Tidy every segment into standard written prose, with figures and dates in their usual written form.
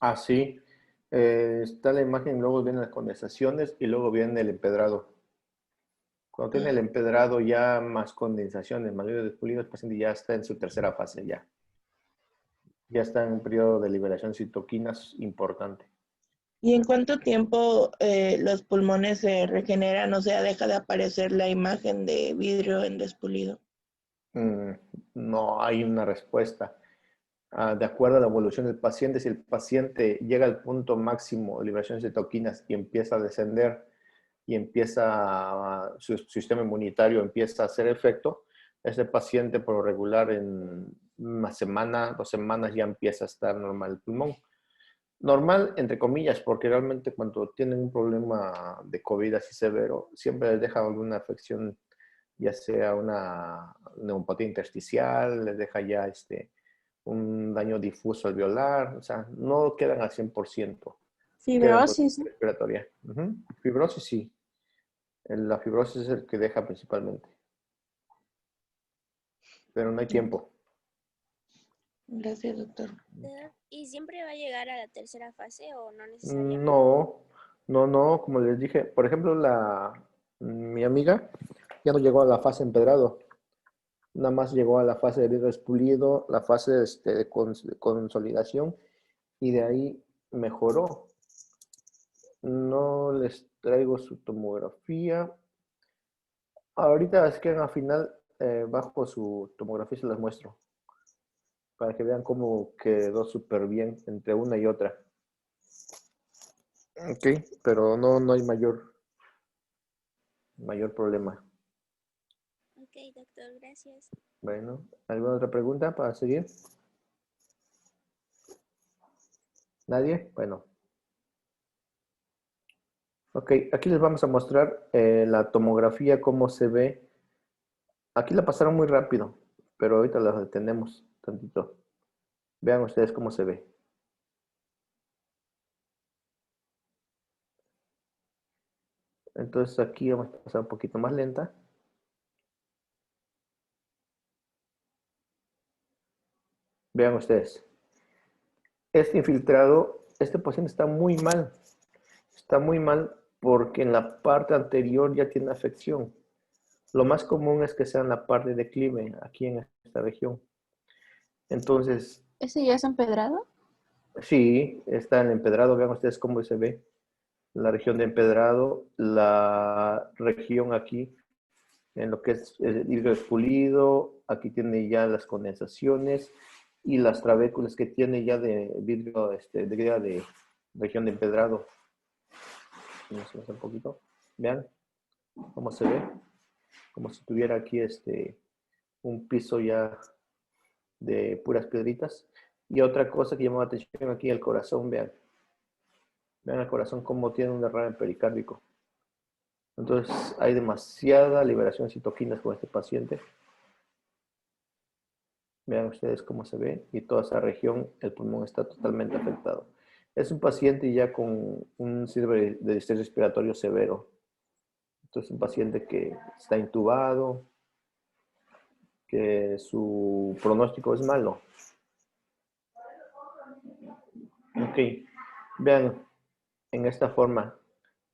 Ah, sí. Está la imagen, luego vienen las condensaciones y luego viene el empedrado. Cuando tiene el Ah, empedrado ya más condensaciones, más vidrio despulido, el paciente ya está en su tercera fase ya. Ya está en un periodo de liberación de citoquinas importante. ¿y en cuánto tiempo los pulmones se regeneran? O sea, deja de aparecer la imagen de vidrio en despulido. Mm, no hay una respuesta. De acuerdo a la evolución del paciente, si el paciente llega al punto máximo de liberación de citoquinas y empieza a descender y su sistema inmunitario empieza a hacer efecto, ese paciente por lo regular en una semana, 2 semanas ya empieza a estar normal el pulmón. Normal, entre comillas, porque realmente cuando tienen un problema de COVID así severo, siempre les deja alguna afección, ya sea una neumonía intersticial, les deja ya un daño difuso alveolar, o sea, no quedan al 100%, quedan con Fibrosis, ¿no? respiratoria. Fibrosis sí, la fibrosis es el que deja principalmente, pero no hay tiempo. Gracias, doctor. ¿Y siempre va a llegar a la tercera fase o no necesariamente? No, no, como les dije, por ejemplo, mi amiga ya no llegó a la fase empedrado, nada más llegó a la fase de vidrio expulido, la fase de consolidación y de ahí mejoró. No les traigo su tomografía. Ahorita es que al final, bajo su tomografía se las muestro, para que vean cómo quedó súper bien entre una y otra. Ok, pero no hay mayor problema. Ok, doctor, gracias. Bueno, ¿alguna otra pregunta para seguir? ¿Nadie? Bueno. Ok, aquí les vamos a mostrar la tomografía, cómo se ve. Aquí la pasaron muy rápido, pero ahorita la detenemos tantito. Vean ustedes cómo se ve. Entonces aquí vamos a pasar un poquito más lenta. Vean ustedes. Este infiltrado, este paciente está muy mal. Está muy mal porque en la parte anterior ya tiene afección. Lo más común es que sea en la parte de declive, aquí en esta región. Entonces, ¿Ese ya es empedrado? sí, está en el empedrado. Vean ustedes cómo se ve la región de empedrado, la región aquí, en lo que es el vidrio expulido. Aquí tiene ya las condensaciones y las trabéculas que tiene ya de vidrio, de región de empedrado. Vamos a hacer un poquito. Vean cómo se ve, como si tuviera aquí un piso ya de puras piedritas. Y otra cosa que llamó la atención aquí, el corazón, vean. Vean el corazón como tiene un derrame pericárdico. Entonces hay demasiada liberación de citoquinas con este paciente. Vean ustedes cómo se ve y toda esa región, el pulmón está totalmente afectado. Es un paciente ya con un síndrome de distrés respiratorio severo. Entonces un paciente que está intubado, que su pronóstico es malo. Ok, vean en esta forma,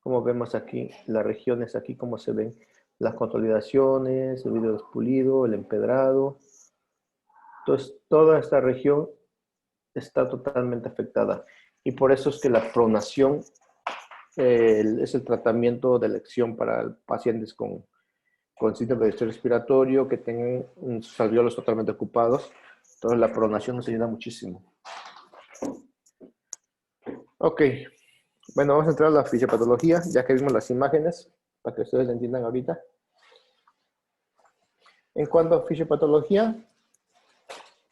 como vemos aquí, las regiones aquí, cómo se ven las consolidaciones, el vidrio despulido, el empedrado. Entonces, toda esta región está totalmente afectada. Y por eso es que la pronación es el tratamiento de elección para pacientes con síndrome de estrés respiratorio, que tengan sus alveolos totalmente ocupados. Entonces, la pronación nos ayuda muchísimo. Ok, bueno, vamos a entrar a la fisiopatología, ya que vimos las imágenes, para que ustedes la entiendan ahorita. En cuanto a fisiopatología,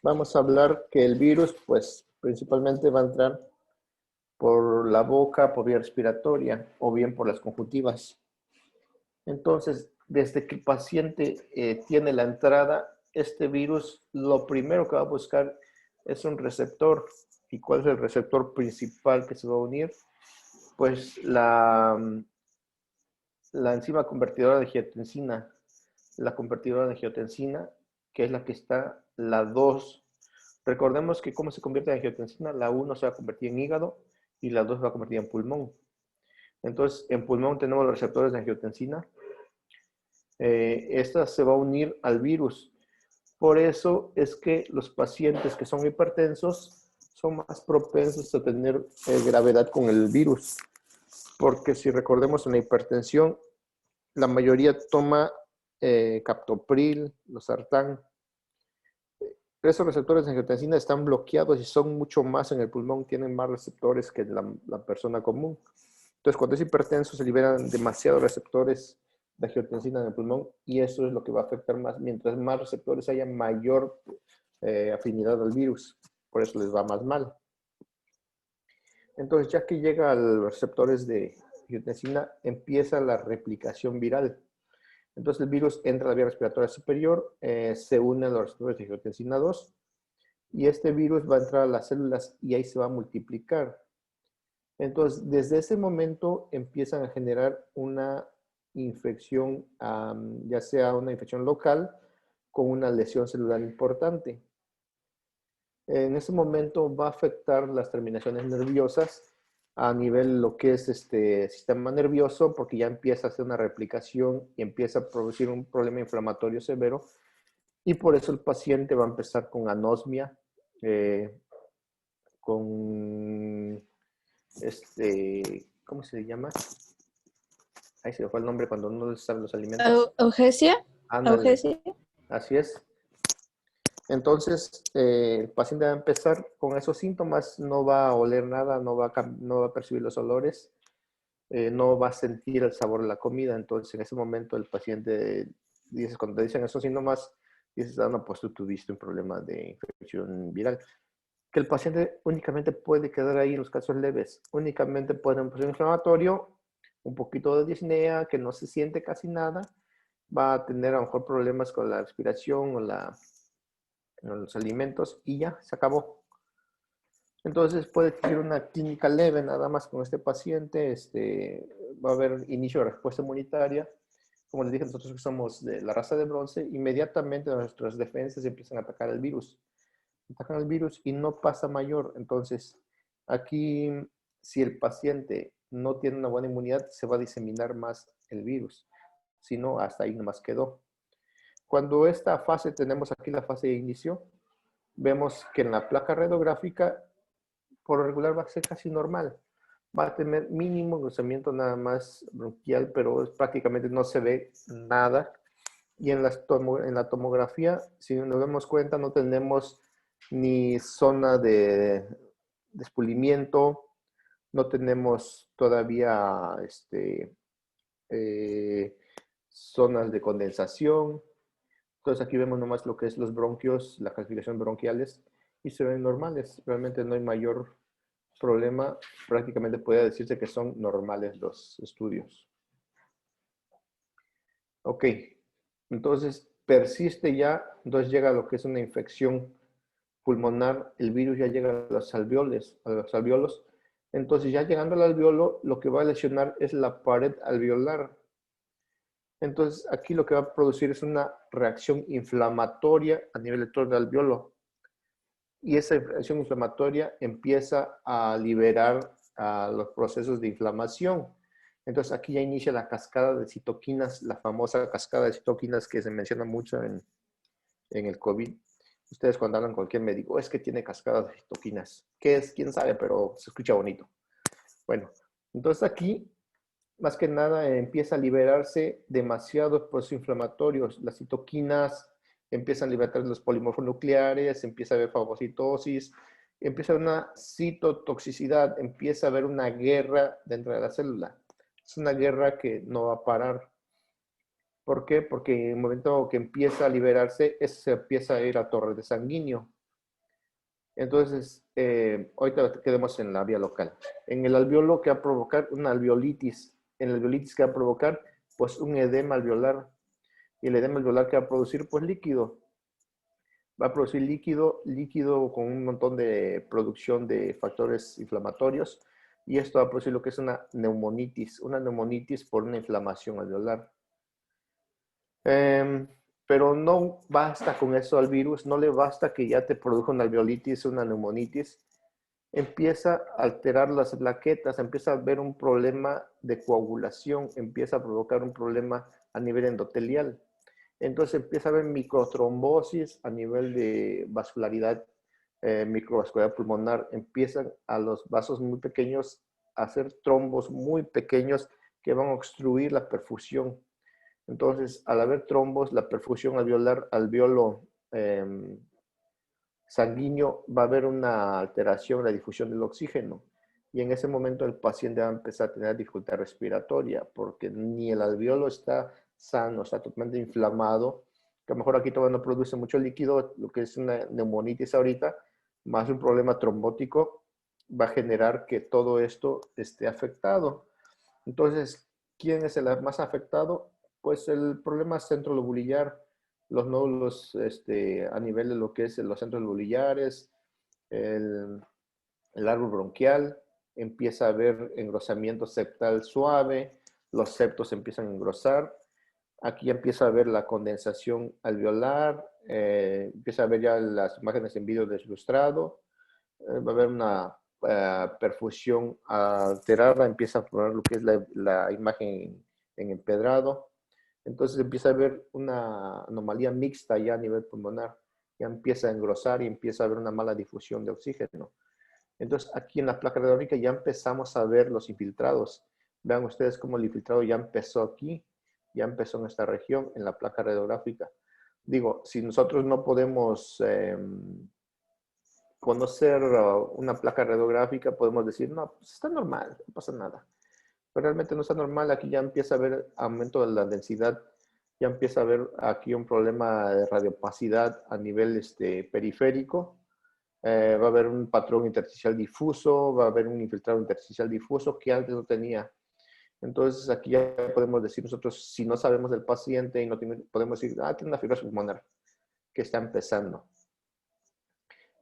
vamos a hablar que el virus, pues, principalmente va a entrar por la boca, por vía respiratoria, o bien por las conjuntivas. Entonces, desde que el paciente tiene la entrada, este virus, lo primero que va a buscar es un receptor. ¿Y cuál es el receptor principal que se va a unir? Pues la enzima convertidora de angiotensina, la convertidora de angiotensina, que es la que está la 2 Recordemos que cómo se convierte en angiotensina, la 1 se va a convertir en hígado y la 2 se va a convertir en pulmón. Entonces, en pulmón tenemos los receptores de angiotensina. Esta se va a unir al virus. Por eso es que los pacientes que son hipertensos son más propensos a tener gravedad con el virus. Porque si recordemos en la hipertensión, la mayoría toma captopril, losartán. Esos receptores de angiotensina están bloqueados y son mucho más en el pulmón, tienen más receptores que la persona común. Entonces, cuando es hipertenso, se liberan demasiados receptores de angiotensina en el pulmón y eso es lo que va a afectar más. Mientras más receptores haya, mayor afinidad al virus. Por eso les va más mal. Entonces, ya que llega a los receptores de angiotensina, empieza la replicación viral. Entonces, el virus entra a la vía respiratoria superior, se une a los receptores de angiotensina 2 y este virus va a entrar a las células y ahí se va a multiplicar. Entonces, desde ese momento empiezan a generar una infección, ya sea una infección local con una lesión celular importante. En ese momento va a afectar las terminaciones nerviosas a nivel lo que es sistema nervioso, porque ya empieza a hacer una replicación y empieza a producir un problema inflamatorio severo. Y por eso el paciente va a empezar con anosmia, con ¿cómo se llama? Ahí se me fue el nombre cuando uno sabe los alimentos. ¿Augesia? Ándale, ¿Augesia? así es. Entonces, el paciente va a empezar con esos síntomas, no va a oler nada, no va a percibir los olores, no va a sentir el sabor de la comida. Entonces, en ese momento el paciente, cuando te dicen esos síntomas, dices, no, pues tú tuviste un problema de infección viral. Que el paciente únicamente puede quedar ahí en los casos leves. Únicamente puede tener un proceso inflamatorio, un poquito de disnea, que no se siente casi nada. Va a tener a lo mejor problemas con la respiración o los alimentos y ya, se acabó. Entonces puede tener una clínica leve nada más con este paciente. Va a haber inicio de respuesta inmunitaria. Como les dije, nosotros que somos de la raza de bronce, inmediatamente nuestras defensas empiezan a atacar el virus. Atacan el virus y no pasa mayor. Entonces, aquí, si el paciente no tiene una buena inmunidad, se va a diseminar más el virus. Si no, hasta ahí nomás quedó. Cuando esta fase, tenemos aquí la fase de inicio, vemos que en la placa radiográfica, por lo regular va a ser casi normal. Va a tener mínimo engrosamiento nada más bronquial, pero prácticamente no se ve nada. Y en la tomografía, si nos damos cuenta, no tenemos ni zona de expulimiento, no tenemos todavía zonas de condensación. Entonces aquí vemos nomás lo que es los bronquios, la calcificación bronquiales, y se ven normales. Realmente no hay mayor problema. Prácticamente puede decirse que son normales los estudios. Ok, entonces persiste ya, entonces llega a lo que es una infección pulmonar, el virus ya llega a los alveolos. Entonces ya llegando al alveolo, lo que va a lesionar es la pared alveolar. Entonces, aquí lo que va a producir es una reacción inflamatoria a nivel de todo el alveolo. Y esa reacción inflamatoria empieza a liberar los procesos de inflamación. Entonces, aquí ya inicia la cascada de citoquinas, la famosa cascada de citoquinas que se menciona mucho en el COVID. Ustedes cuando hablan con cualquier médico, es que tiene cascadas de citoquinas. ¿Qué es? ¿Quién sabe? Pero se escucha bonito. Bueno, entonces aquí más que nada empieza a liberarse demasiados procesos inflamatorios. Las citoquinas empiezan a liberar los polimorfos nucleares, empieza a haber fagocitosis, empieza a haber una citotoxicidad, empieza a haber una guerra dentro de la célula. Es una guerra que no va a parar. ¿Por qué? Porque en el momento que empieza a liberarse, se empieza a ir a torrente sanguíneo. Entonces, ahorita quedemos en la vía local. En el alveolo, que va a provocar una alveolitis. En la alveolitis, que va a provocar, pues, un edema alveolar. Y el edema alveolar que va a producir, pues, líquido. Va a producir líquido con un montón de producción de factores inflamatorios. Y esto va a producir lo que es una neumonitis. Una neumonitis por una inflamación alveolar. Pero no basta con eso al virus, no le basta que ya te produjo una alveolitis, una neumonitis. Empieza a alterar las plaquetas, empieza a haber un problema de coagulación, empieza a provocar un problema a nivel endotelial. Entonces empieza a haber microtrombosis a nivel de vascularidad, microvascularidad pulmonar. Empiezan a los vasos muy pequeños a hacer trombos muy pequeños que van a obstruir la perfusión. Entonces, al haber trombos, la perfusión alveolo sanguíneo va a haber una alteración en la difusión del oxígeno. Y en ese momento el paciente va a empezar a tener dificultad respiratoria porque ni el alveolo está sano, está totalmente inflamado, que a lo mejor aquí todavía no produce mucho líquido, lo que es una neumonitis ahorita, más un problema trombótico, va a generar que todo esto esté afectado. Entonces, ¿quién es el más afectado? Pues el problema centrolobulillar, los nódulos a nivel de lo que es los centros lobulillares, el árbol bronquial, empieza a haber engrosamiento septal suave, los septos empiezan a engrosar, aquí empieza a haber la condensación alveolar, empieza a ver ya las imágenes en vídeo deslustrado, va a haber una perfusión alterada, empieza a formar lo que es la imagen en empedrado. Entonces empieza a haber una anomalía mixta ya a nivel pulmonar. Ya empieza a engrosar y empieza a haber una mala difusión de oxígeno. Entonces aquí en la placa radiográfica ya empezamos a ver los infiltrados. Vean ustedes cómo el infiltrado ya empezó aquí, ya empezó en esta región, en la placa radiográfica. Digo, si nosotros no podemos conocer una placa radiográfica, podemos decir, no, pues está normal, no pasa nada. Pero realmente no está normal, aquí ya empieza a haber aumento de la densidad, ya empieza a haber aquí un problema de radiopacidad a nivel periférico, va a haber un patrón intersticial difuso, va a haber un infiltrado intersticial difuso que antes no tenía. Entonces aquí ya podemos decir nosotros, si no sabemos del paciente y no tiene, podemos decir, tiene una fibrosis pulmonar que está empezando.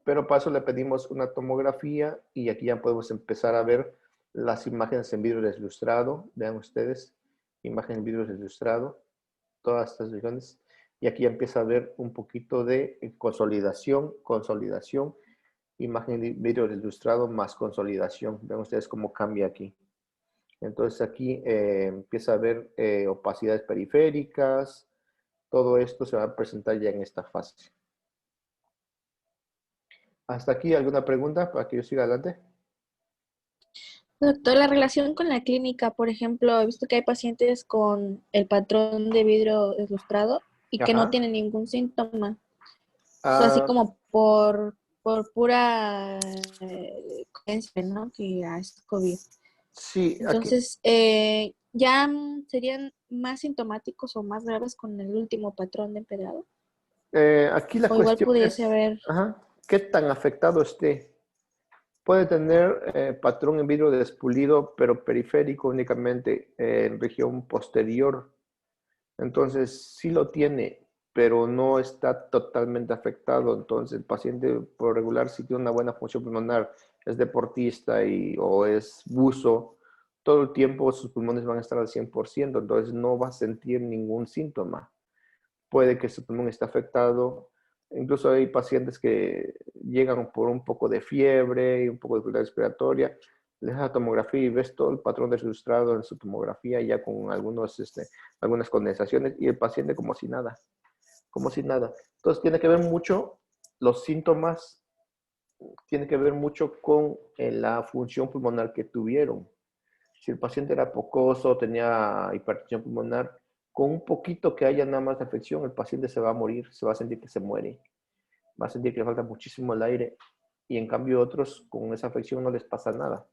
Pero para eso le pedimos una tomografía y aquí ya podemos empezar a ver las imágenes en vidrio deslustrado. Vean ustedes, imagen en vidrio deslustrado, todas estas regiones. Y aquí ya empieza a ver un poquito de consolidación, imagen en vidrio deslustrado más consolidación. Vean ustedes cómo cambia aquí. Entonces aquí empieza a ver opacidades periféricas. Todo esto se va a presentar ya en esta fase. ¿Hasta aquí alguna pregunta para que yo siga adelante? Doctor, la relación con la clínica, por ejemplo, he visto que hay pacientes con el patrón de vidrio deslustrado y que no Ajá. tienen ningún síntoma. O sea, así como por pura creencia, ¿no? Que es COVID. Sí, aquí, Entonces, ¿ya serían más sintomáticos o más graves con el último patrón de empedrado? aquí la O igual cuestión pudiese es, haber... ¿qué tan afectado esté? Puede tener patrón en vidrio despulido, pero periférico únicamente en región posterior. Entonces, sí lo tiene, pero no está totalmente afectado. Entonces, el paciente por regular, si tiene una buena función pulmonar, es deportista o es buzo, todo el tiempo sus pulmones van a estar al 100%, entonces no va a sentir ningún síntoma. Puede que su pulmón esté afectado. Incluso hay pacientes que llegan por un poco de fiebre y un poco de dificultad respiratoria. Les das la tomografía y ves todo el patrón deslustrado en su tomografía ya con algunas condensaciones y el paciente como si nada, como si nada. Entonces tiene que ver mucho los síntomas, tiene que ver mucho con la función pulmonar que tuvieron. Si el paciente era pocoso, tenía hipertensión pulmonar, con un poquito que haya nada más de afección, el paciente se va a morir, se va a sentir que se muere, va a sentir que le falta muchísimo el aire y en cambio otros con esa afección no les pasa nada.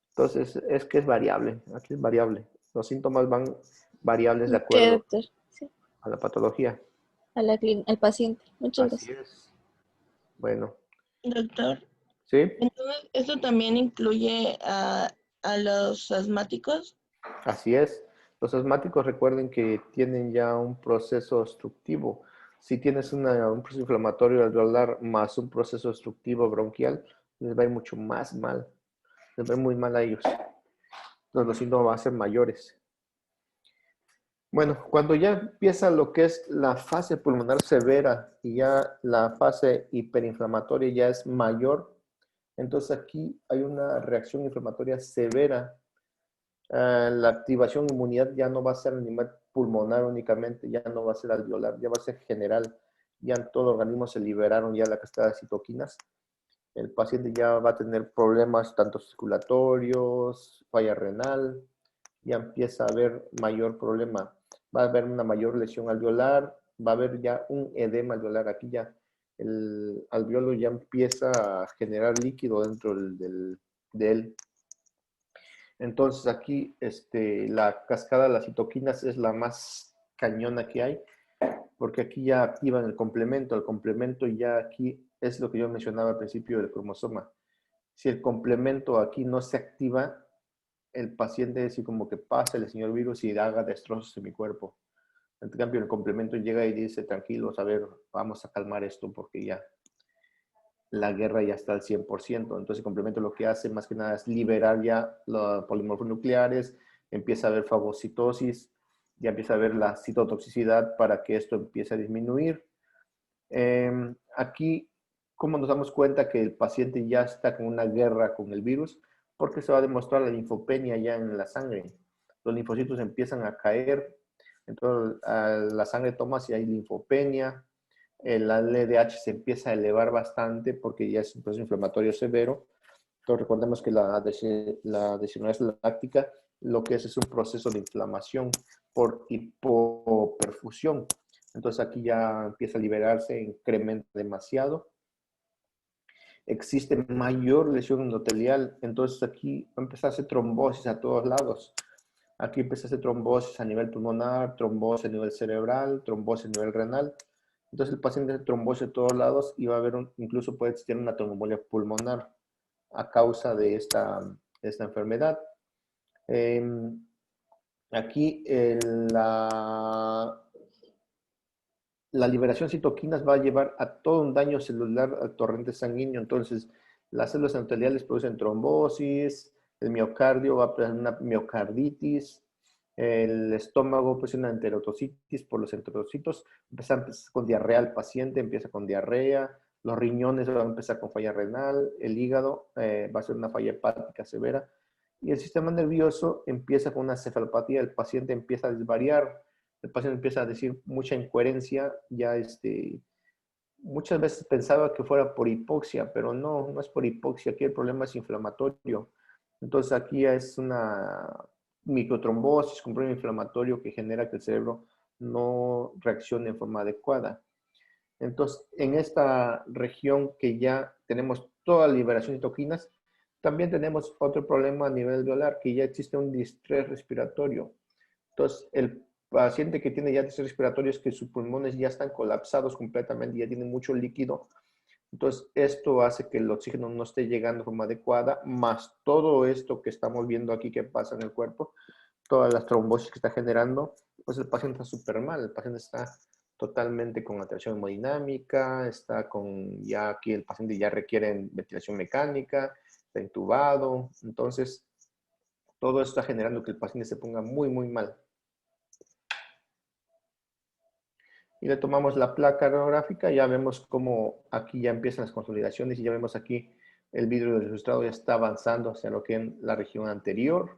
Entonces es que es variable, aquí es variable. Los síntomas van variables de ¿Qué, acuerdo doctor? Sí, a la patología. al paciente. Muchas Así gracias. es. Bueno, Doctor, ¿sí? entonces, ¿esto también incluye a los asmáticos? Así es. Los asmáticos recuerden que tienen ya un proceso obstructivo. Si tienes un proceso inflamatorio alveolar más un proceso obstructivo bronquial, les va a ir mucho más mal. Les va a ir muy mal a ellos. Entonces los síntomas van a ser mayores. Bueno, cuando ya empieza lo que es la fase pulmonar severa y ya la fase hiperinflamatoria ya es mayor, entonces aquí hay una reacción inflamatoria severa. La activación de inmunidad ya no va a ser a nivel pulmonar únicamente, ya no va a ser alveolar, ya va a ser general. Ya en todo el organismo se liberaron ya la cascada de citoquinas. El paciente ya va a tener problemas tanto circulatorios, falla renal, ya empieza a haber mayor problema. Va a haber una mayor lesión alveolar, va a haber ya un edema alveolar. Aquí ya el alveolo ya empieza a generar líquido dentro de él. Entonces aquí la cascada de las citoquinas es la más cañona que hay, porque aquí ya activan el complemento ya aquí es lo que yo mencionaba al principio del cromosoma. Si el complemento aquí no se activa, el paciente así como que pasa el señor virus y haga destrozos en mi cuerpo. En cambio, el complemento llega y dice, tranquilos, a ver, vamos a calmar esto porque ya la guerra ya está al 100%. Entonces el complemento lo que hace más que nada es liberar ya los polimorfos nucleares, empieza a haber fagocitosis, ya empieza a haber la citotoxicidad para que esto empiece a disminuir. Aquí, ¿cómo nos damos cuenta que el paciente ya está con una guerra con el virus? Porque se va a demostrar la linfopenia ya en la sangre. Los linfocitos empiezan a caer, entonces la sangre toma si hay linfopenia, el LDH se empieza a elevar bastante porque ya es un proceso inflamatorio severo. Entonces recordemos que la deshidrogenasa láctica lo que es un proceso de inflamación por hipoperfusión. Entonces aquí ya empieza a liberarse, incrementa demasiado. Existe mayor lesión endotelial, entonces aquí va a empezar a hacer trombosis a todos lados. Aquí empieza a hacer trombosis a nivel pulmonar, trombosis a nivel cerebral, trombosis a nivel renal. Entonces el paciente hace trombosis a todos lados y va a haber, incluso puede existir una tromboembolia pulmonar a causa de esta enfermedad. Aquí la liberación de citoquinas va a llevar a todo un daño celular al torrente sanguíneo. Entonces, las células endoteliales producen trombosis, el miocardio va a producir una miocarditis, el estómago produce una enterococitis por los enterocitos, empieza con diarrea el paciente, empieza con diarrea, los riñones van a empezar con falla renal, el hígado va a ser una falla hepática severa, y el sistema nervioso empieza con una cefalopatía, el paciente empieza a desvariar, el paciente empieza a decir mucha incoherencia, ya muchas veces pensaba que fuera por hipoxia, pero no, no es por hipoxia, aquí el problema es inflamatorio. Entonces aquí es una microtrombosis, un problema inflamatorio que genera que el cerebro no reaccione en forma adecuada. Entonces, en esta región que ya tenemos toda la liberación de citoquinas, también tenemos otro problema a nivel alveolar, que ya existe un distrés respiratorio. Entonces, el paciente que tiene ya distrés respiratorio es que sus pulmones ya están colapsados completamente, ya tienen mucho líquido. Entonces, esto hace que el oxígeno no esté llegando de forma adecuada, más todo esto que estamos viendo aquí que pasa en el cuerpo, todas las trombosis que está generando, pues el paciente está súper mal, el paciente está totalmente con alteración hemodinámica, está con ya aquí el paciente ya requiere ventilación mecánica, está intubado, entonces todo esto está generando que el paciente se ponga muy, muy mal. Y le tomamos la placa radiográfica, ya vemos cómo aquí ya empiezan las consolidaciones y ya vemos aquí el vidrio del sustrato ya está avanzando hacia lo que es la región anterior.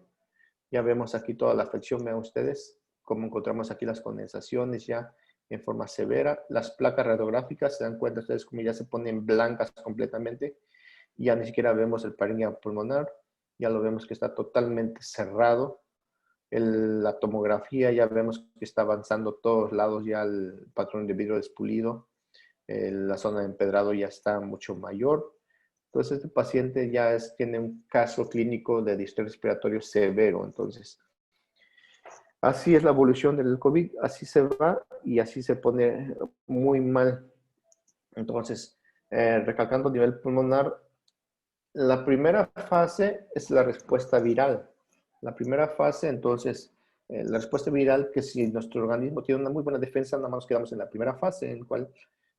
Ya vemos aquí toda la afección, vean ustedes cómo encontramos aquí las condensaciones ya en forma severa. Las placas radiográficas, se dan cuenta ustedes cómo ya se ponen blancas completamente. Ya ni siquiera vemos el parénquima pulmonar, ya lo vemos que está totalmente cerrado. La tomografía ya vemos que está avanzando a todos lados, ya el patrón de vidrio despulido, la zona de empedrado ya está mucho mayor. Entonces este paciente ya tiene un caso clínico de distrés respiratorio severo. Entonces, así es la evolución del COVID, así se va y así se pone muy mal. Entonces, recalcando a nivel pulmonar, la primera fase es la respuesta viral. La primera fase, entonces, la respuesta viral, que si nuestro organismo tiene una muy buena defensa, nada más nos quedamos en la primera fase, en la cual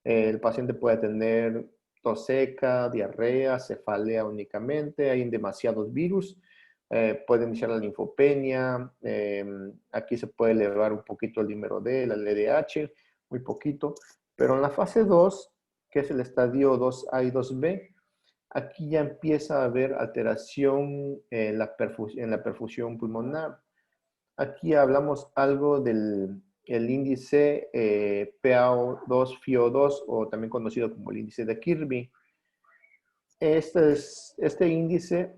el paciente puede tener tos seca, diarrea, cefalea únicamente, hay demasiados virus, puede iniciar la linfopenia, aquí se puede elevar un poquito el dímero D, la LDH, muy poquito, pero en la fase 2, que es el estadio 2A y 2B, aquí ya empieza a haber alteración en la perfusión pulmonar. Aquí hablamos algo del el índice PaO2, FiO2, o también conocido como el índice de Kirby. Este índice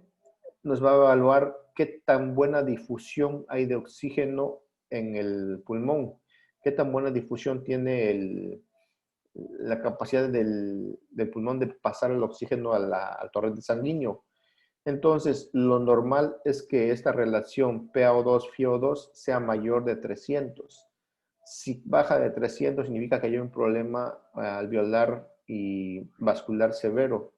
nos va a evaluar qué tan buena difusión hay de oxígeno en el pulmón, qué tan buena difusión tiene la capacidad del pulmón de pasar el oxígeno al torrente sanguíneo. Entonces, lo normal es que esta relación PaO2-FiO2 sea mayor de 300. Si baja de 300 significa que hay un problema alveolar y vascular severo.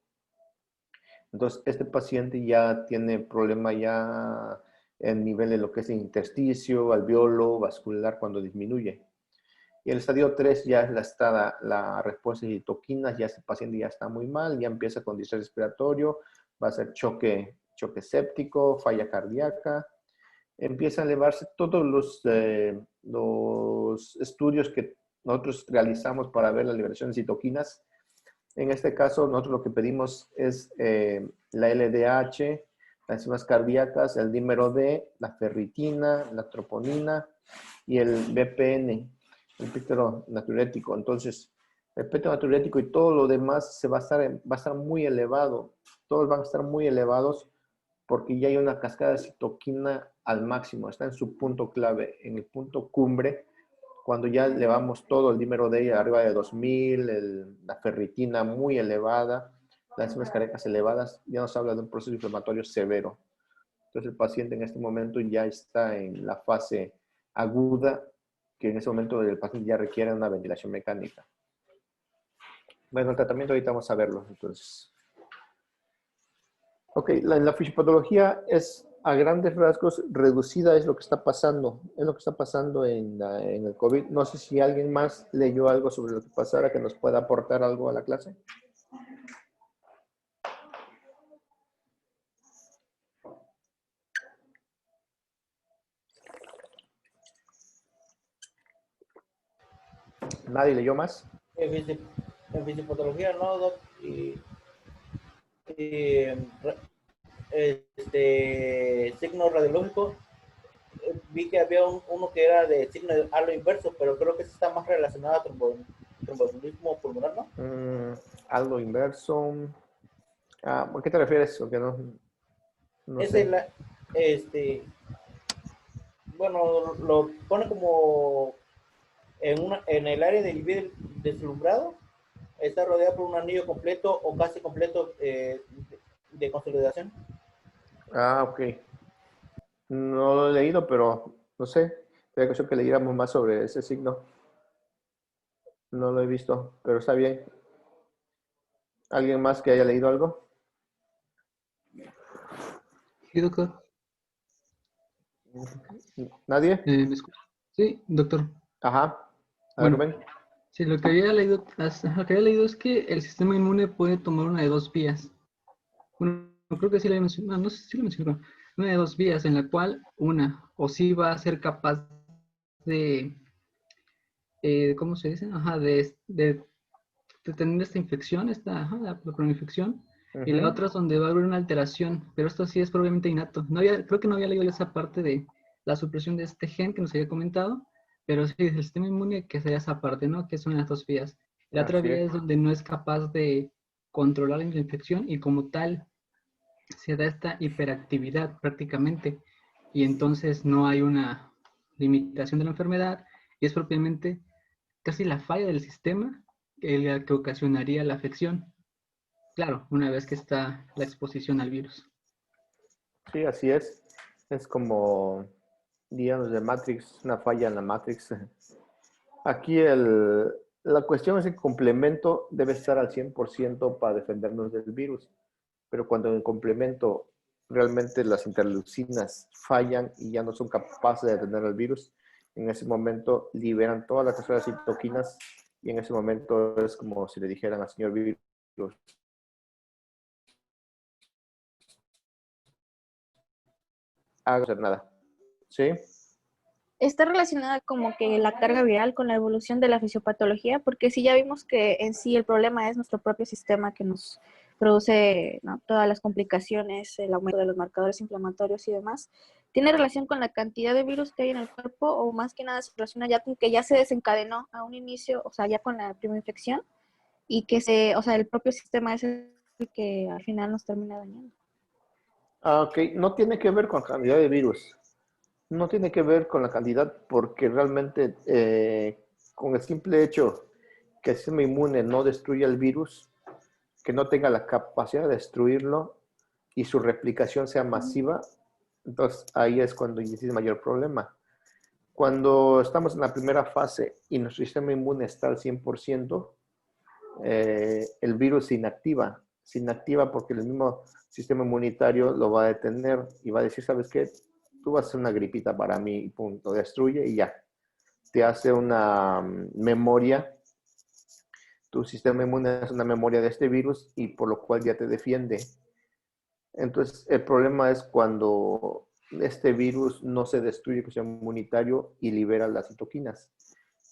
Entonces, este paciente ya tiene problema ya en nivel de lo que es el intersticio, alveolo, vascular cuando disminuye. Y el estadio 3 ya es la respuesta de citoquinas, ya ese paciente ya está muy mal, ya empieza con distrés respiratorio, va a ser choque séptico, falla cardíaca. Empieza a elevarse todos los estudios que nosotros realizamos para ver la liberación de citoquinas. En este caso, nosotros lo que pedimos es la LDH, las enzimas cardíacas, el dímero D, la ferritina, la troponina y el BPN, el píctero natriurético. Entonces, el píctero natriurético y todo lo demás va a estar muy elevado. Todos van a estar muy elevados porque ya hay una cascada de citoquina al máximo. Está en su punto clave, en el punto cumbre, cuando ya elevamos todo, el dímero D arriba de 2000, la ferritina muy elevada, las enzimas cardíacas elevadas, ya nos habla de un proceso inflamatorio severo. Entonces el paciente en este momento ya está en la fase aguda, que en ese momento el paciente ya requiere una ventilación mecánica. Bueno, el tratamiento ahorita vamos a verlo. Entonces, ok, la fisiopatología es a grandes rasgos reducida, es lo que está pasando, en el COVID. No sé si alguien más leyó algo sobre lo que pasara que nos pueda aportar algo a la clase. ¿Nadie leyó más? En fisiopatología no, doc. Signo radiológico, vi que había uno que era de signo de halo inverso, pero creo que ese está más relacionado a tromboembolismo pulmonar, ¿no? Algo inverso. ¿A qué te refieres? Porque no sé. Bueno, lo pone como en el área del vidrio deslumbrado, está rodeado por un anillo completo o casi completo de consolidación. Ok. No lo he leído, pero no sé. Tenía que leyéramos más sobre ese signo. No lo he visto, pero está bien. ¿Alguien más que haya leído algo? Sí, doctor. ¿Nadie? ¿Me escucha? Sí, doctor. Ajá. A ver, Bueno, Rubén. sí, lo que había leído es que el sistema inmune puede tomar una de dos vías. Bueno, creo que sí lo he mencionado, no sé si lo mencionó. Una de dos vías en la cual o sí va a ser capaz de, ¿cómo se dice? Ajá, de tener esta infección, la cronoinfección. Y la otra es donde va a haber una alteración, pero esto sí es probablemente innato. Creo que no había leído esa parte de la supresión de este gen que nos había comentado, pero sí, el sistema inmune que sería esa parte, ¿no? Que son las dos vías. La otra Así vía es. es donde no es capaz de controlar la infección y como tal se da esta hiperactividad prácticamente y entonces no hay una limitación de la enfermedad y es propiamente casi la falla del sistema que ocasionaría la afección. Claro, una vez que está la exposición al virus. Sí, así es. Es como, digamos, de Matrix, una falla en la Matrix. Aquí la cuestión es que el complemento debe estar al 100% para defendernos del virus. Pero cuando en el complemento realmente las interleucinas fallan y ya no son capaces de detener el virus, en ese momento liberan todas las citoquinas y en ese momento es como si le dijeran al señor virus, hacer nada. ¿Sí? Está relacionada como que la carga viral con la evolución de la fisiopatología, porque si ya vimos que en sí el problema es nuestro propio sistema que nos produce, ¿no?, todas las complicaciones, el aumento de los marcadores inflamatorios y demás, ¿tiene relación con la cantidad de virus que hay en el cuerpo o más que nada se relaciona ya con que ya se desencadenó a un inicio, o sea, ya con la primera infección y que o sea, el propio sistema es el que al final nos termina dañando? Ok, no tiene que ver con la cantidad de virus. No tiene que ver con la cantidad porque realmente con el simple hecho que el sistema inmune no destruya el virus, que no tenga la capacidad de destruirlo y su replicación sea masiva, entonces ahí es cuando existe el mayor problema. Cuando estamos en la primera fase y nuestro sistema inmune está al 100%, el virus se inactiva porque el mismo sistema inmunitario lo va a detener y va a decir, ¿sabes qué? Tú vas a hacer una gripita para mí y punto, destruye y ya. Te hace una memoria, tu sistema inmune hace una memoria de este virus y por lo cual ya te defiende. Entonces, el problema es cuando este virus no se destruye con el sistema inmunitario y libera las citoquinas.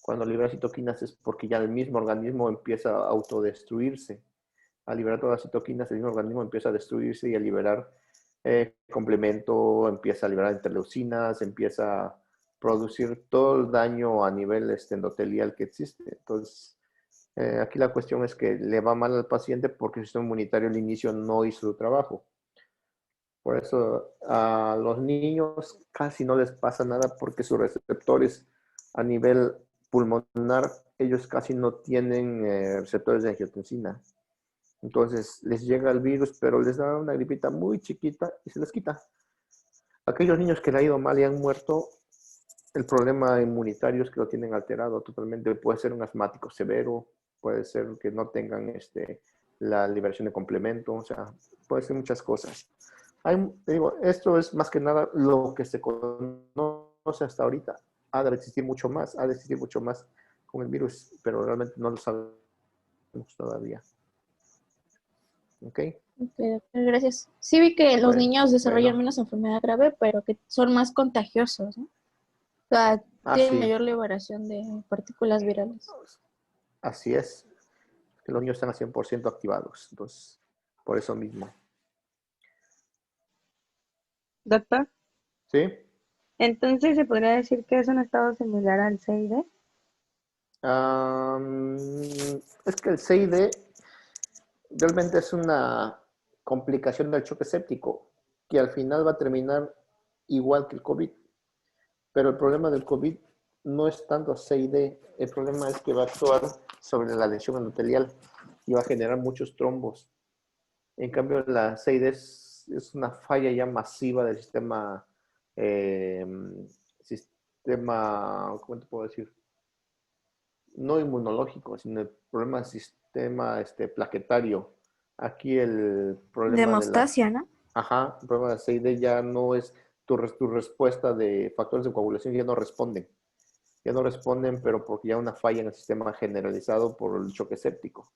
Cuando libera citoquinas es porque ya el mismo organismo empieza a autodestruirse. Al liberar todas las citoquinas, el mismo organismo empieza a destruirse y a liberar complemento, empieza a liberar interleucinas, empieza a producir todo el daño a nivel endotelial que existe. Entonces, aquí la cuestión es que le va mal al paciente porque el sistema inmunitario al inicio no hizo su trabajo. Por eso a los niños casi no les pasa nada porque sus receptores a nivel pulmonar, ellos casi no tienen receptores de angiotensina. Entonces les llega el virus, pero les da una gripita muy chiquita y se les quita. Aquellos niños que le ha ido mal y han muerto, el problema inmunitario es que lo tienen alterado totalmente. Puede ser un asmático severo, puede ser que no tengan la liberación de complemento, o sea, puede ser muchas cosas. Digo, esto es más que nada lo que se conoce hasta ahorita. Ha de existir mucho más con el virus, pero realmente no lo sabemos todavía. ¿Ok? Okay, doctor, gracias. Sí vi que los niños desarrollan Bueno. menos enfermedad grave, pero que son más contagiosos, ¿no? O sea, tienen Sí. mayor liberación de partículas virales. Así es. Que los niños están al 100% activados. Entonces, por eso mismo. Doctor, ¿Sí? entonces se podría decir que es un estado similar al CID. Es que el CID realmente es una complicación del choque séptico que al final va a terminar igual que el COVID. Pero el problema del COVID no es tanto CID, el problema es que va a actuar sobre la lesión endotelial y va a generar muchos trombos. En cambio, la CID es una falla ya masiva del sistema, ¿cómo te puedo decir? No inmunológico, sino el problema del sistema plaquetario. Aquí el problema De hemostasia, ¿no? Ajá, el problema de CID ya no es tu respuesta de factores de coagulación, ya no responden. Ya no responden, pero porque ya hay una falla en el sistema generalizado por el choque séptico.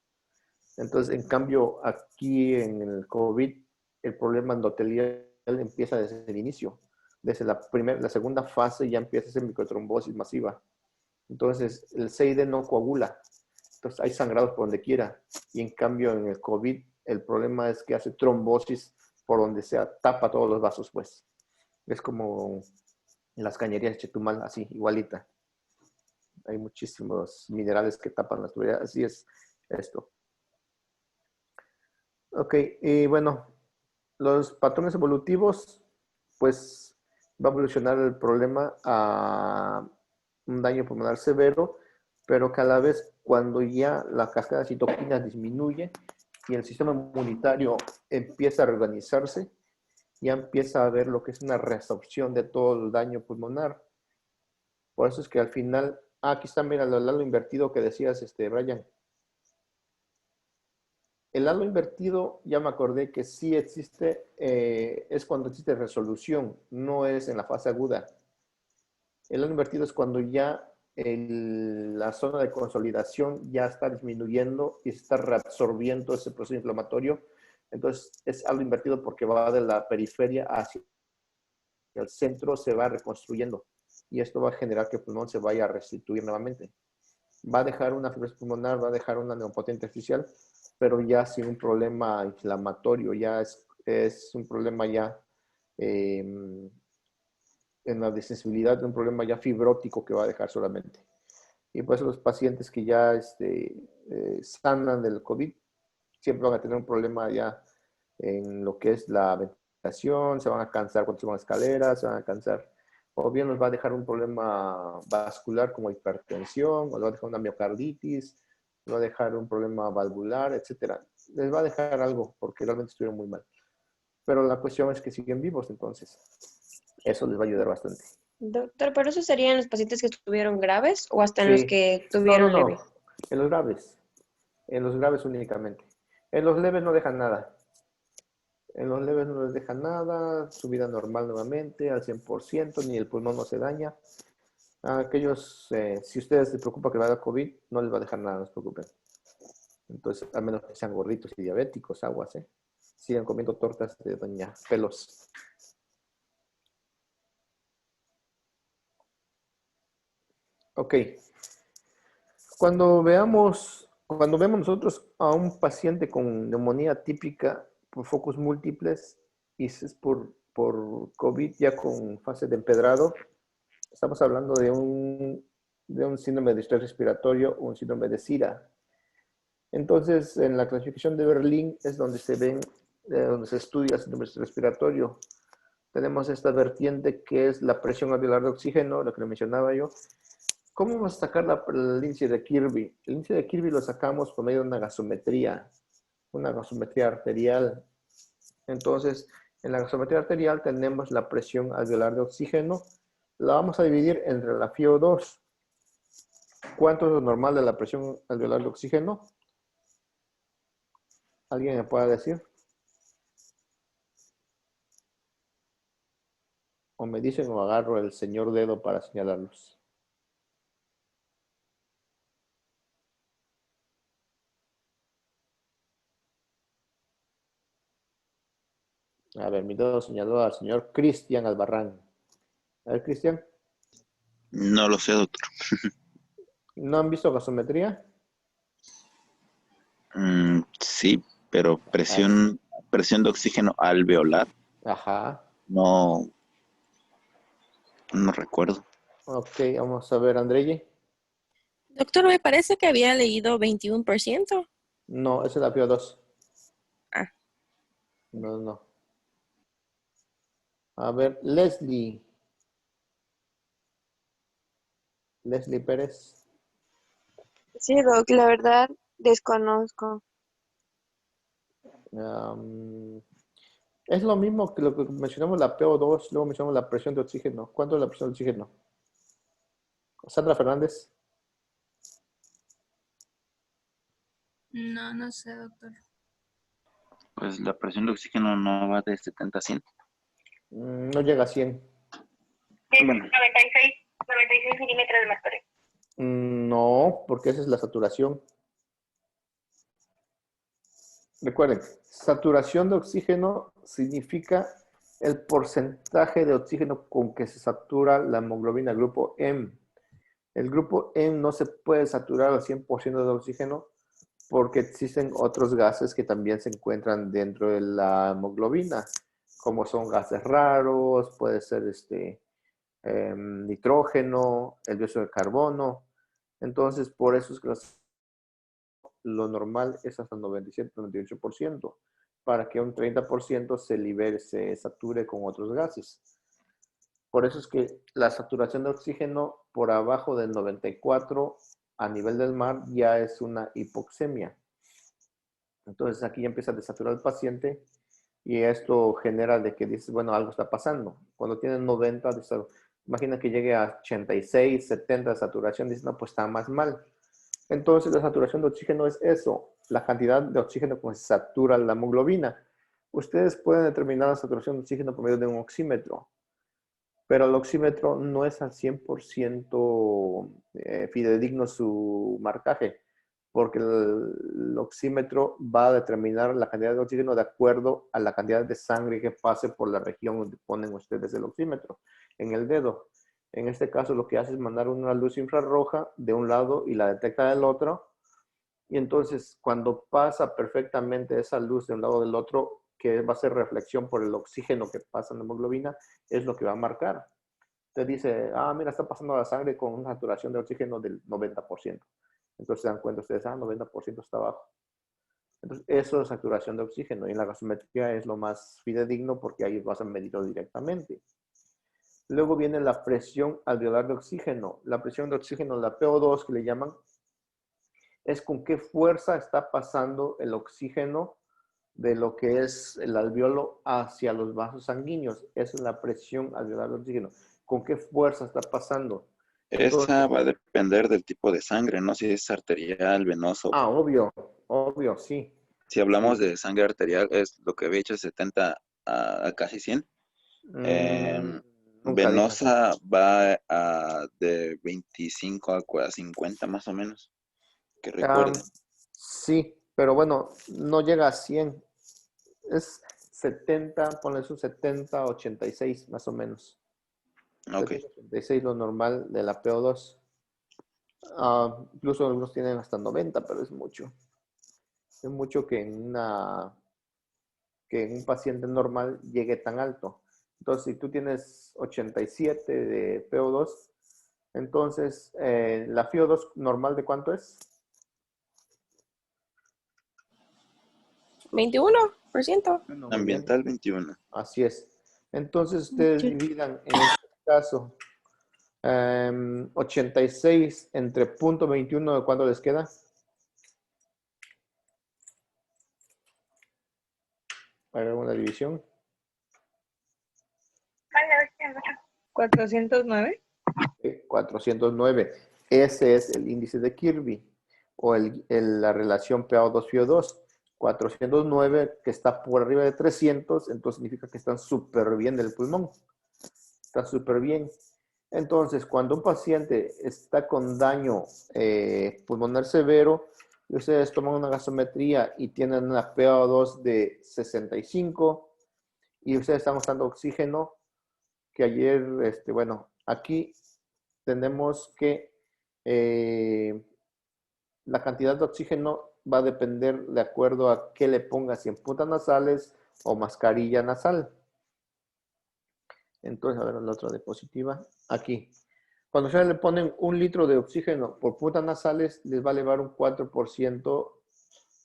Entonces, en cambio, aquí en el COVID, el problema endotelial empieza desde el inicio. Desde la segunda fase ya empieza a ser microtrombosis masiva. Entonces, el CID no coagula. Entonces, hay sangrados por donde quiera. Y en cambio, en el COVID, el problema es que hace trombosis por donde sea, tapa todos los vasos, pues. Es como en las cañerías de Chetumal, así, igualita. Hay muchísimos minerales que tapan las tuberías. Así es esto. Ok, y bueno, los patrones evolutivos, pues va a evolucionar el problema a un daño pulmonar severo, pero cada vez cuando ya la cascada de citoquinas disminuye y el sistema inmunitario empieza a reorganizarse, ya empieza a haber lo que es una reabsorción de todo el daño pulmonar. Por eso es que al final, aquí está, mira, el halo invertido que decías, Brian. El halo invertido, ya me acordé que sí existe, es cuando existe resolución, no es en la fase aguda. El halo invertido es cuando ya la zona de consolidación ya está disminuyendo y se está reabsorbiendo ese proceso inflamatorio. Entonces es halo invertido porque va de la periferia hacia el centro se va reconstruyendo y esto va a generar que el pulmón se vaya a restituir nuevamente. Va a dejar una fibrosis pulmonar, va a dejar una neumonía intersticial, pero ya sin un problema inflamatorio, ya es un problema ya en la desensibilidad, de un problema ya fibrótico que va a dejar solamente. Y por eso los pacientes que ya sanan del COVID siempre van a tener un problema ya en lo que es la ventilación, se van a cansar cuando suban escaleras, se van a cansar, o bien nos va a dejar un problema vascular como hipertensión, o les va a dejar una miocarditis, les va a dejar un problema valvular, etcétera. Les va a dejar algo porque realmente estuvieron muy mal. Pero la cuestión es que siguen vivos, entonces eso les va a ayudar bastante. Doctor, ¿pero esos serían los pacientes que estuvieron graves o hasta en los Sí. que No, tuvieron leve? en los graves únicamente. En los leves no dejan nada. En los leves no les deja nada, su vida normal nuevamente al 100%, ni el pulmón no se daña. A aquellos, si ustedes se preocupan que va a dar COVID, no les va a dejar nada, no se preocupen. Entonces, a menos que sean gorditos y diabéticos, aguas, sigan comiendo tortas de doña Pelos. Ok. Cuando vemos nosotros a un paciente con neumonía típica por focos múltiples y es por COVID ya con fase de empedrado, estamos hablando de un síndrome de estrés respiratorio o un síndrome de SIRA. Entonces, en la clasificación de Berlín es donde donde se estudia el síndrome de estrés respiratorio. Tenemos esta vertiente que es la presión alveolar de oxígeno, lo que le mencionaba yo. ¿Cómo vamos a sacar el índice de Kirby? El índice de Kirby lo sacamos por medio de una gasometría arterial. Entonces, en la gasometría arterial tenemos la presión alveolar de oxígeno. La vamos a dividir entre la FiO2. ¿Cuánto es lo normal de la presión alveolar de oxígeno? ¿Alguien me puede decir? O me dicen o agarro el señor dedo para señalarlos. A ver, mi dedo señaló al señor Cristian Albarrán. A ver, Cristian, No lo sé, doctor. ¿no han visto gasometría? Sí, pero presión de oxígeno alveolar, Ajá. no recuerdo. Ok, vamos a ver, Andreye. Doctor, me parece que había leído 21%. No, esa es la PO2. Ah. No. A ver, Leslie Pérez. Sí, Doc, la verdad desconozco. Es lo mismo que lo que mencionamos la PO2, luego mencionamos la presión de oxígeno. ¿Cuánto es la presión de oxígeno? Sandra Fernández. No sé, doctor. Pues la presión de oxígeno no va de 70 a 100. No llega a 100. Bueno. 96 milímetros de mercurio. No, porque esa es la saturación. Recuerden, saturación de oxígeno significa el porcentaje de oxígeno con que se satura la hemoglobina grupo M. El grupo M no se puede saturar al 100% de oxígeno porque existen otros gases que también se encuentran dentro de la hemoglobina, como son gases raros, puede ser nitrógeno, el dióxido de carbono. Entonces, por eso es que lo normal es hasta el 97-98%, para que un 30% se libere, se sature con otros gases. Por eso es que la saturación de oxígeno por abajo del 94 a nivel del mar ya es una hipoxemia. Entonces aquí ya empieza a desaturar el paciente y esto genera de que dices, bueno, algo está pasando. Cuando tienen 90, imagina que llegue a 86, 70 de saturación, dices, no, pues está más mal. Entonces la saturación de oxígeno es eso, la cantidad de oxígeno con que se satura la hemoglobina. Ustedes pueden determinar la saturación de oxígeno por medio de un oxímetro, pero el oxímetro no es al 100% fidedigno su marcaje, porque el oxímetro va a determinar la cantidad de oxígeno de acuerdo a la cantidad de sangre que pase por la región donde ponen ustedes el oxímetro, en el dedo. En este caso lo que hace es mandar una luz infrarroja de un lado y la detecta del otro. Y entonces cuando pasa perfectamente esa luz de un lado del otro, que va a ser reflexión por el oxígeno que pasa en la hemoglobina, es lo que va a marcar. Te dice, mira, está pasando la sangre con una saturación de oxígeno del 90%. Entonces se dan cuenta ustedes, 90% está bajo. Entonces, eso es saturación de oxígeno. Y en la gasometría es lo más fidedigno porque ahí vas a medirlo directamente. Luego viene la presión alveolar de oxígeno. La presión de oxígeno, la PO2 que le llaman, es con qué fuerza está pasando el oxígeno de lo que es el alveolo hacia los vasos sanguíneos. Esa es la presión alveolar de oxígeno. ¿Con qué fuerza está pasando? Entonces, Esa va a depender del tipo de sangre, ¿no? Si es arterial, venoso. obvio, sí. Si hablamos Sí. de sangre arterial, es lo que había hecho 70 a casi 100. Nunca dije eso. Venosa va de 25 a 50 más o menos, que recuerde. Sí, pero bueno, no llega a 100. Es 70, ponle su 70, 86 más o menos. Ok. 70, 86 lo normal de la PO2. Incluso algunos tienen hasta 90, pero es mucho. Es mucho que en un paciente normal llegue tan alto. Entonces, si tú tienes 87 de PO2, entonces, ¿la FiO2 normal de cuánto es? 21%. Bueno, muy bien. Ambiental 21. Así es. Entonces, ustedes dividan en este caso 86 entre 0.21, ¿de cuánto les queda? Hagan una división. 409. 409. Ese es el índice de Kirby o la relación PaO2-FiO2. 409 que está por arriba de 300, entonces significa que están súper bien del pulmón. Está súper bien. Entonces, cuando un paciente está con daño pulmonar severo y ustedes toman una gasometría y tienen una PaO2 de 65 y ustedes están usando oxígeno, que ayer, bueno, aquí tenemos que la cantidad de oxígeno va a depender de acuerdo a qué le pongas, si en puntas nasales o mascarilla nasal. Entonces, a ver la otra diapositiva. Aquí. Cuando ustedes le ponen 1 litro de oxígeno por puntas nasales, les va a elevar un 4%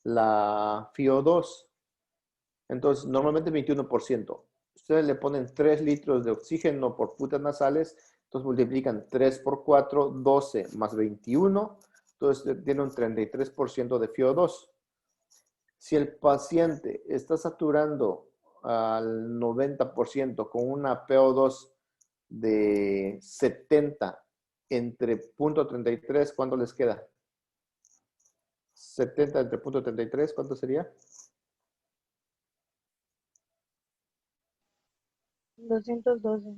la FiO2. Entonces, normalmente 21%. Ustedes le ponen 3 litros de oxígeno por puntas nasales, entonces multiplican 3 por 4, 12 más 21, entonces tiene un 33% de FiO2. Si el paciente está saturando al 90% con una PO2 de 70 entre 0.33, ¿cuánto les queda? 70 entre 0.33, ¿cuánto sería? 212.